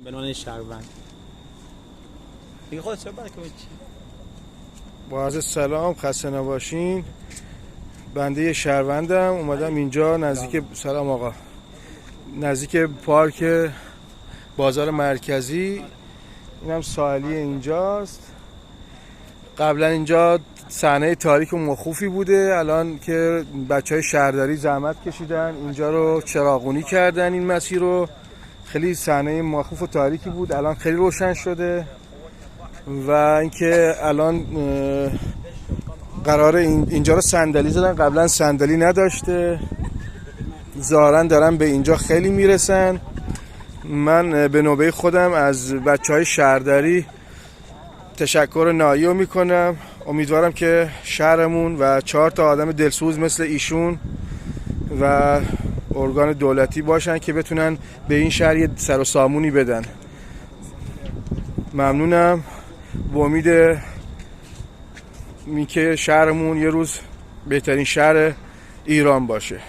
به عنوان شهروند دیگه خودت چه برای چی؟ با عرض سلام، خسته نباشین. بنده شهروندم، اومدم اینجا نزدیک سلام آقا، نزدیک پارک بازار مرکزی. اینم ساحلی اینجاست. قبلا اینجا صحنه تاریک و مخوفی بوده، الان که بچهای شهرداری زحمت کشیدن اینجا رو چراغونی کردن، این مسیر رو. خیلی صحنه مخوف و تاریکی بود، الان خیلی روشن شده و اینکه الان قراره اینجا رو صندلی زدن، قبلا صندلی نداشته، ظاهرا دارن به اینجا خیلی میرسن. من به نوبه خودم از بچهای شهرداری تشکر نایی رو میکنم. امیدوارم که شهرمون و 4 تا آدم دلسوز مثل ایشون و ارگان دولتی باشن که بتونن به این شهر یه سر و سامونی بدن. ممنونم، با امید اینکه شهرمون یه روز بهترین شهر ایران باشه.